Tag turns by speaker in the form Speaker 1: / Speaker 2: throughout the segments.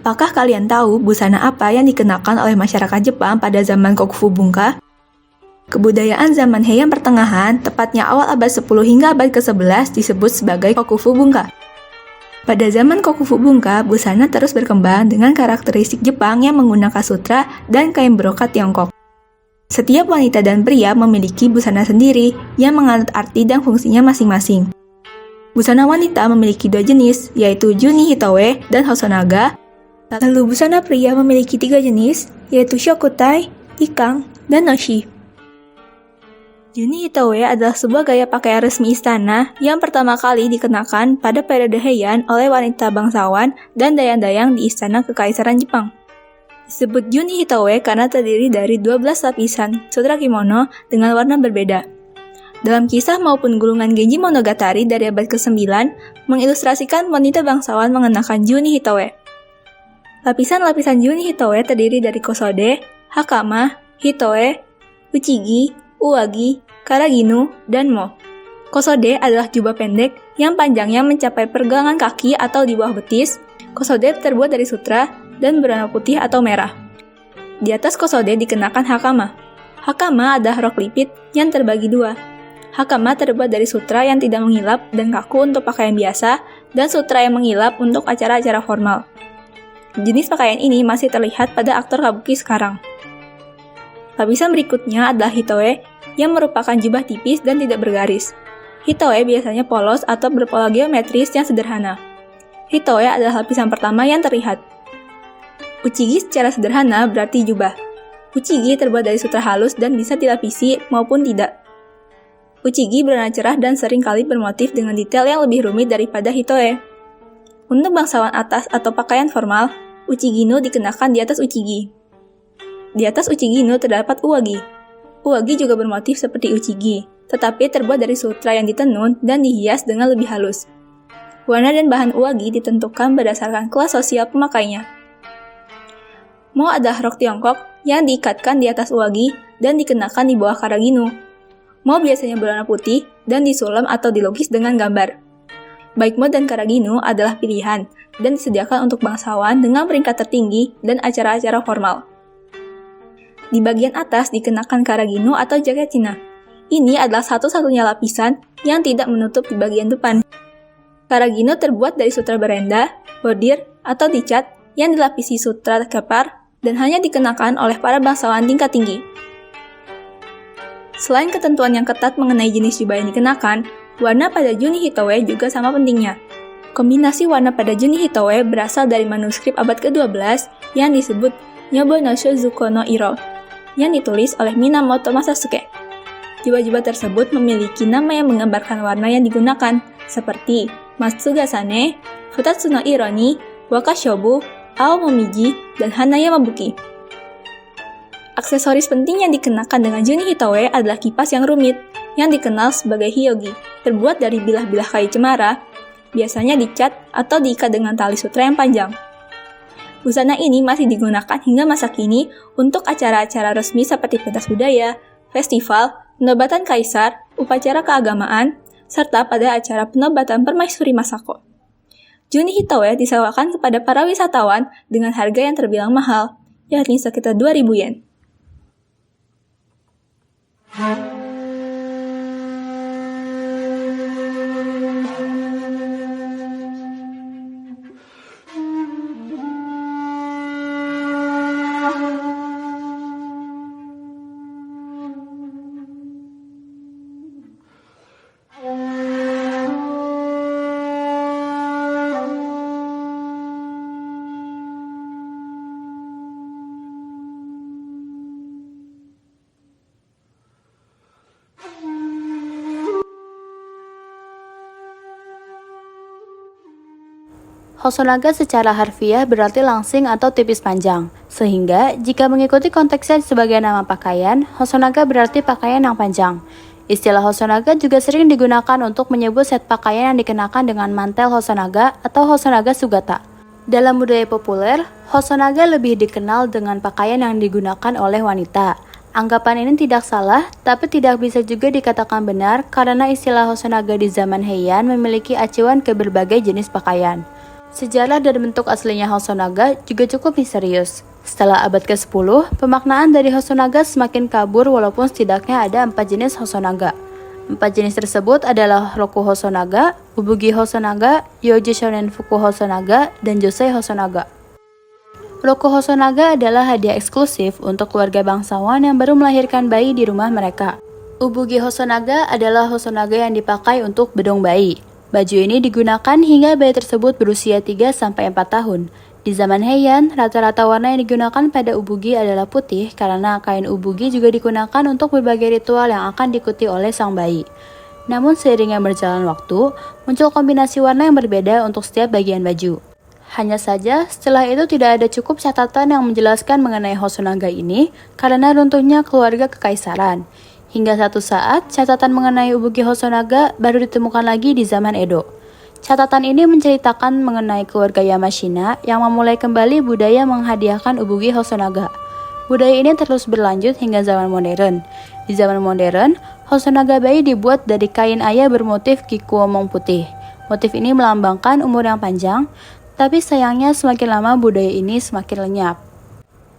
Speaker 1: Apakah kalian tahu busana apa yang dikenakan oleh masyarakat Jepang pada zaman Kokufu Bunka? Kebudayaan zaman Heian pertengahan, tepatnya awal abad 10 hingga abad ke-11 disebut sebagai Kokufu Bunka. Pada zaman Kokufu Bunka, busana terus berkembang dengan karakteristik Jepang yang menggunakan sutra dan kain brokat Tiongkok. Setiap wanita dan pria memiliki busana sendiri yang mengandung arti dan fungsinya masing-masing. Busana wanita memiliki dua jenis, yaitu Juni Hitoe dan Hosonaga. Lalu busana pria memiliki tiga jenis, yaitu Shokutai, Ikang, dan Noshi. Juni Hitoe adalah sebuah gaya pakaian resmi istana yang pertama kali dikenakan pada periode Heian oleh wanita bangsawan dan dayang-dayang di istana kekaisaran Jepang. Disebut Juni Hitoe karena terdiri dari 12 lapisan sutra kimono dengan warna berbeda. Dalam kisah maupun gulungan Genji Monogatari dari abad ke-9 mengilustrasikan wanita bangsawan mengenakan Juni Hitoe. Lapisan-lapisan Juni Hitoe terdiri dari kosode, hakama, hitoe, uchigi, uwagi, karaginu, dan mo. Kosode adalah jubah pendek yang panjangnya mencapai pergelangan kaki atau di bawah betis. Kosode terbuat dari sutra dan berwarna putih atau merah. Di atas kosode dikenakan hakama. Hakama adalah rok lipit yang terbagi dua. Hakama terbuat dari sutra yang tidak mengilap dan kaku untuk pakaian biasa, dan sutra yang mengilap untuk acara-acara formal. Jenis pakaian ini masih terlihat pada aktor kabuki sekarang. Lapisan berikutnya adalah hitoe, yang merupakan jubah tipis dan tidak bergaris. Hitoe biasanya polos atau berpola geometris yang sederhana. Hitoe adalah lapisan pertama yang terlihat. Uchigi secara sederhana berarti jubah. Uchigi terbuat dari sutra halus dan bisa dilapisi maupun tidak. Uchigi berwarna cerah dan sering kali bermotif dengan detail yang lebih rumit daripada hitoe. Untuk bangsawan atas atau pakaian formal, uchigino dikenakan di atas uchigi. Di atas uchigino terdapat uwagi. Uwagi juga bermotif seperti uchigi, tetapi terbuat dari sutra yang ditenun dan dihias dengan lebih halus. Warna dan bahan uwagi ditentukan berdasarkan kelas sosial pemakainya. Mo adalah rok Tiongkok yang diikatkan di atas uwagi dan dikenakan di bawah karaginu. Mo biasanya berwarna putih dan disulam atau dilukis dengan gambar. Baik mo dan karaginu adalah pilihan dan disediakan untuk bangsawan dengan peringkat tertinggi dan acara-acara formal. Di bagian atas dikenakan karaginu atau jaket Cina. Ini adalah satu-satunya lapisan yang tidak menutup di bagian depan. Karaginu terbuat dari sutra berenda, bordir, atau dicat yang dilapisi sutra kepar dan hanya dikenakan oleh para bangsawan tingkat tinggi. Selain ketentuan yang ketat mengenai jenis jubah yang dikenakan, warna pada Juni Hitoe juga sama pentingnya. Kombinasi warna pada Juni Hitoe berasal dari manuskrip abad ke-12 yang disebut Nyobo no Shozuko no Iro, yang ditulis oleh Minamoto Masasuke. Jubah-jubah tersebut memiliki nama yang menggambarkan warna yang digunakan, seperti Matsugasane, Futatsu no Iro ni, Wakashobu, Aomomiji, dan Hanaya Mabuki. Aksesoris penting yang dikenakan dengan Juni Hitoe adalah kipas yang rumit, yang dikenal sebagai hyogi, terbuat dari bilah-bilah kayu cemara, biasanya dicat atau diikat dengan tali sutra yang panjang. Busana ini masih digunakan hingga masa kini untuk acara-acara resmi seperti pentas budaya, festival, penobatan kaisar, upacara keagamaan, serta pada acara penobatan permaisuri Masako. Juni Hitoe disewakan kepada para wisatawan dengan harga yang terbilang mahal, yakni sekitar 2.000 yen.
Speaker 2: Hosonaga secara harfiah berarti langsing atau tipis panjang, sehingga jika mengikuti konteksnya sebagai nama pakaian, Hosonaga berarti pakaian yang panjang. Istilah Hosonaga juga sering digunakan untuk menyebut set pakaian yang dikenakan dengan mantel Hosonaga atau Hosonaga Sugata. Dalam budaya populer, Hosonaga lebih dikenal dengan pakaian yang digunakan oleh wanita. Anggapan ini tidak salah, tapi tidak bisa juga dikatakan benar karena istilah Hosonaga di zaman Heian memiliki acuan ke berbagai jenis pakaian. Sejarah dan bentuk aslinya Hosonaga juga cukup misterius. Setelah abad ke-10, pemaknaan dari Hosonaga semakin kabur walaupun setidaknya ada 4 jenis Hosonaga. 4 jenis tersebut adalah Roku Hosonaga, Ubugi Hosonaga, Yoji Shonen Fuku Hosonaga, dan Josei Hosonaga. Roku Hosonaga adalah hadiah eksklusif untuk keluarga bangsawan yang baru melahirkan bayi di rumah mereka. Ubugi Hosonaga adalah Hosonaga yang dipakai untuk bedong bayi. Baju ini digunakan hingga bayi tersebut berusia 3-4 tahun. Di zaman Heian, rata-rata warna yang digunakan pada ubugi adalah putih karena kain ubugi juga digunakan untuk berbagai ritual yang akan diikuti oleh sang bayi. Namun seiringnya berjalan waktu, muncul kombinasi warna yang berbeda untuk setiap bagian baju. Hanya saja, setelah itu tidak ada cukup catatan yang menjelaskan mengenai Hosonaga ini karena runtuhnya keluarga kekaisaran. Hingga satu saat, catatan mengenai ubugi Hosonaga baru ditemukan lagi di zaman Edo. Catatan ini menceritakan mengenai keluarga Yamashina yang memulai kembali budaya menghadiahkan ubugi Hosonaga. Budaya ini terus berlanjut hingga zaman modern. Di zaman modern, Hosonaga bayi dibuat dari kain aya bermotif kikuomong putih. Motif ini melambangkan umur yang panjang, tapi sayangnya semakin lama budaya ini semakin lenyap.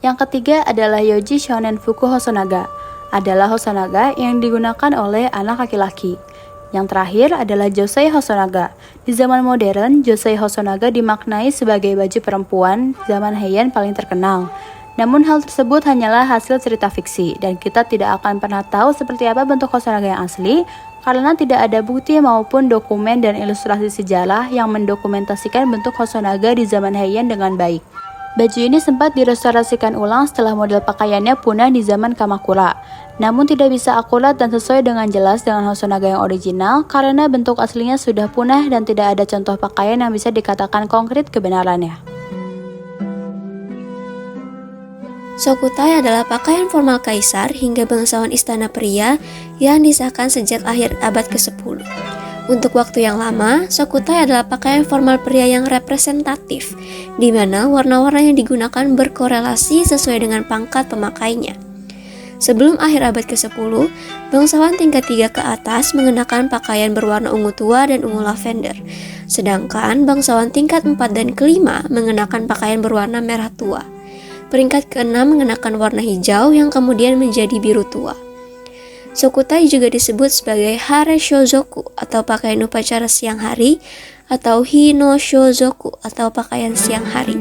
Speaker 2: Yang ketiga adalah Yoji Shonen Fuku Hosonaga. Adalah Hosonaga yang digunakan oleh anak laki-laki. Yang terakhir adalah Josei Hosonaga. Di zaman modern, Josei Hosonaga dimaknai sebagai baju perempuan zaman Heian paling terkenal. Namun hal tersebut hanyalah hasil cerita fiksi, dan kita tidak akan pernah tahu seperti apa bentuk Hosonaga yang asli, karena tidak ada bukti maupun dokumen dan ilustrasi sejarah yang mendokumentasikan bentuk Hosonaga di zaman Heian dengan baik. Baju ini sempat direstorasikan ulang setelah model pakaiannya punah di zaman Kamakura. Namun tidak bisa akurat dan sesuai dengan jelas dengan Hosonaga yang original karena bentuk aslinya sudah punah dan tidak ada contoh pakaian yang bisa dikatakan konkret kebenarannya.
Speaker 3: Sokutai adalah pakaian formal kaisar hingga bangsawan istana pria yang disahkan sejak akhir abad ke-10. Untuk waktu yang lama, sokutai adalah pakaian formal pria yang representatif, di mana warna-warna yang digunakan berkorelasi sesuai dengan pangkat pemakainya. Sebelum akhir abad ke-10, bangsawan tingkat 3 ke atas mengenakan pakaian berwarna ungu tua dan ungu lavender, sedangkan bangsawan tingkat 4 dan ke-5 mengenakan pakaian berwarna merah tua. Peringkat ke-6 mengenakan warna hijau yang kemudian menjadi biru tua. Sokutai juga disebut sebagai hare shozoku atau pakaian upacara siang hari atau hino shozoku atau pakaian siang hari.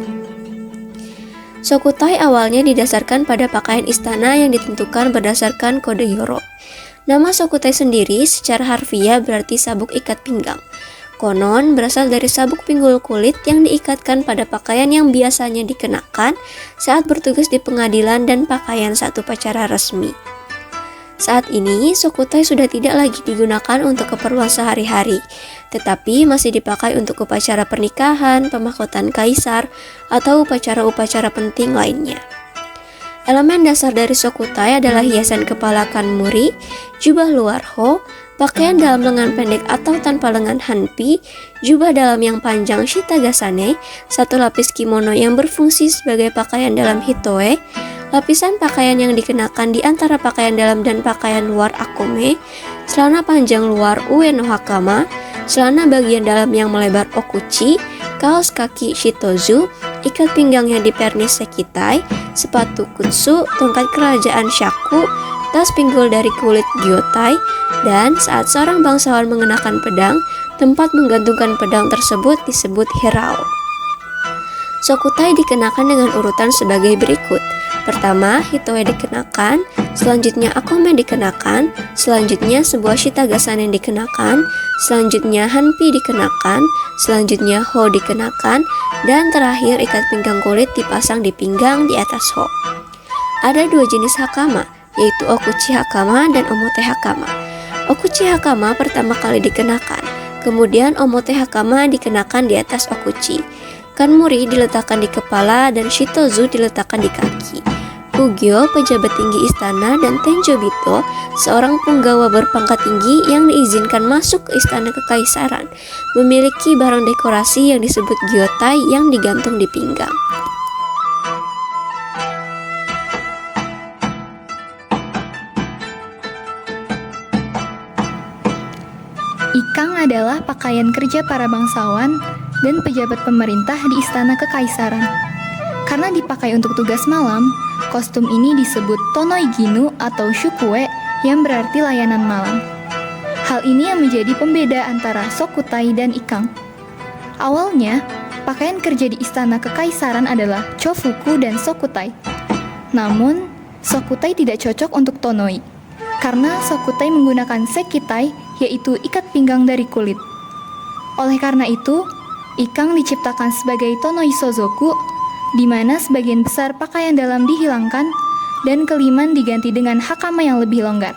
Speaker 3: Sokutai awalnya didasarkan pada pakaian istana yang ditentukan berdasarkan kode Yoro. Nama Sokutai sendiri secara harfiah berarti sabuk ikat pinggang. Konon berasal dari sabuk pinggul kulit yang diikatkan pada pakaian yang biasanya dikenakan saat bertugas di pengadilan dan pakaian saat upacara resmi. Saat ini, sokutai sudah tidak lagi digunakan untuk keperluan sehari-hari, tetapi masih dipakai untuk upacara pernikahan, pemahkotan kaisar, atau upacara-upacara penting lainnya. Elemen dasar dari sokutai adalah hiasan kepala kanmuri, jubah luar ho, pakaian dalam lengan pendek atau tanpa lengan hanpi, jubah dalam yang panjang shitagasane, satu lapis kimono yang berfungsi sebagai pakaian dalam hitoe, lapisan pakaian yang dikenakan di antara pakaian dalam dan pakaian luar akome, celana panjang luar ue no hakama, celana bagian dalam yang melebar okuchi, kaos kaki shitozu, ikat pinggang yang dipernis sekitai, sepatu kutsu, tongkat kerajaan shaku, tas pinggul dari kulit gyotai, dan saat seorang bangsawan mengenakan pedang, tempat menggantungkan pedang tersebut disebut hirao. Sokutai dikenakan dengan urutan sebagai berikut. Pertama, hitoe dikenakan, selanjutnya akome dikenakan, selanjutnya sebuah shitagasane dikenakan, selanjutnya hanpi dikenakan, selanjutnya ho dikenakan, dan terakhir ikat pinggang kulit dipasang di pinggang di atas ho. Ada dua jenis hakama, yaitu okuchi hakama dan omote hakama. Okuchi hakama pertama kali dikenakan, kemudian omote hakama dikenakan di atas okuchi. Kanmuri diletakkan di kepala dan shitozu diletakkan di kaki. Kugyo, pejabat tinggi istana, dan Tenjobito, seorang penggawa berpangkat tinggi yang diizinkan masuk ke istana kekaisaran, memiliki barang dekorasi yang disebut gyotai yang digantung di pinggang.
Speaker 1: Ikang adalah pakaian kerja para bangsawan dan pejabat pemerintah di istana kekaisaran. Karena dipakai untuk tugas malam, kostum ini disebut tonoiginu atau shukue yang berarti layanan malam. Hal ini yang menjadi pembeda antara sokutai dan ikang. Awalnya, pakaian kerja di istana kekaisaran adalah chofuku dan sokutai. Namun, sokutai tidak cocok untuk tonoi, karena sokutai menggunakan sekitai, yaitu ikat pinggang dari kulit. Oleh karena itu, ikang diciptakan sebagai tonoi sozoku, di mana sebagian besar pakaian dalam dihilangkan dan keliman diganti dengan hakama yang lebih longgar.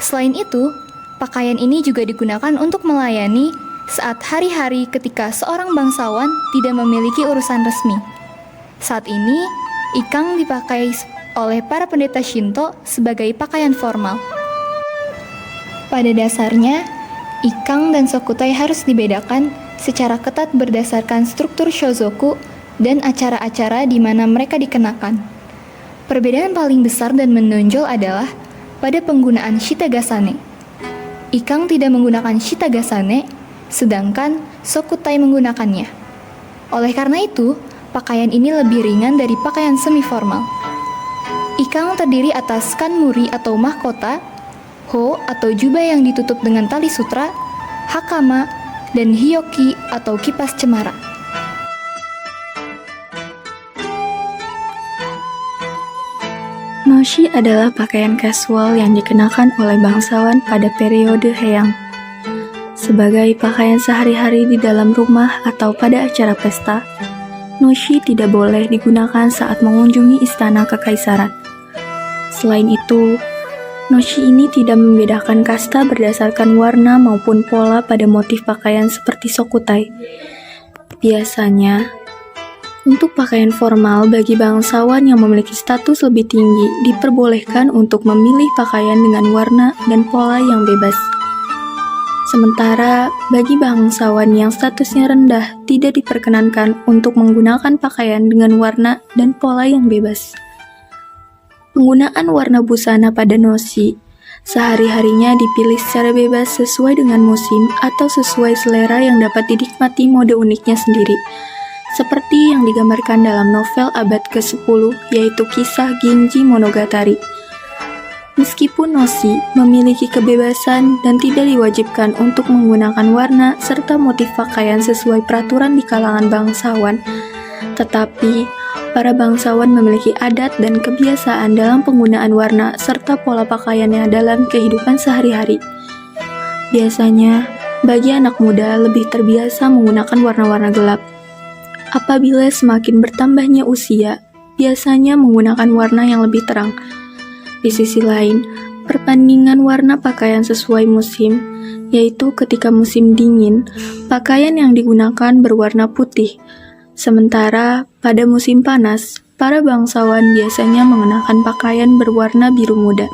Speaker 1: Selain itu, pakaian ini juga digunakan untuk melayani saat hari-hari ketika seorang bangsawan tidak memiliki urusan resmi. Saat ini, ikang dipakai oleh para pendeta Shinto sebagai pakaian formal. Pada dasarnya, ikang dan sokutai harus dibedakan secara ketat berdasarkan struktur shozoku dan acara-acara di mana mereka dikenakan. Perbedaan paling besar dan menonjol adalah pada penggunaan shitagasane. Ikang tidak menggunakan shitagasane, sedangkan sokutai menggunakannya. Oleh karena itu, pakaian ini lebih ringan dari pakaian semi-formal. Ikang terdiri atas kanmuri atau mahkota, ho atau jubah yang ditutup dengan tali sutra, hakama, dan hyoki atau kipas cemara.
Speaker 4: Noshi adalah pakaian kasual yang dikenakan oleh bangsawan pada periode Heian. Sebagai pakaian sehari-hari di dalam rumah atau pada acara pesta, noshi tidak boleh digunakan saat mengunjungi istana kekaisaran. Selain itu, noshi ini tidak membedakan kasta berdasarkan warna maupun pola pada motif pakaian seperti sokutai. Biasanya, untuk pakaian formal bagi bangsawan yang memiliki status lebih tinggi diperbolehkan untuk memilih pakaian dengan warna dan pola yang bebas. Sementara bagi bangsawan yang statusnya rendah tidak diperkenankan untuk menggunakan pakaian dengan warna dan pola yang bebas. Penggunaan warna busana pada noshi sehari-harinya dipilih secara bebas sesuai dengan musim atau sesuai selera yang dapat dinikmati mode uniknya sendiri. Seperti yang digambarkan dalam novel abad ke-10, yaitu kisah Genji Monogatari. Meskipun noshi memiliki kebebasan dan tidak diwajibkan untuk menggunakan warna serta motif pakaian sesuai peraturan di kalangan bangsawan, tetapi para bangsawan memiliki adat dan kebiasaan dalam penggunaan warna serta pola pakaiannya dalam kehidupan sehari-hari. Biasanya, bagi anak muda lebih terbiasa menggunakan warna-warna gelap. Apabila semakin bertambahnya usia, biasanya menggunakan warna yang lebih terang. Di sisi lain, perbandingan warna pakaian sesuai musim, yaitu ketika musim dingin, pakaian yang digunakan berwarna putih. Sementara pada musim panas, para bangsawan biasanya mengenakan pakaian berwarna biru muda.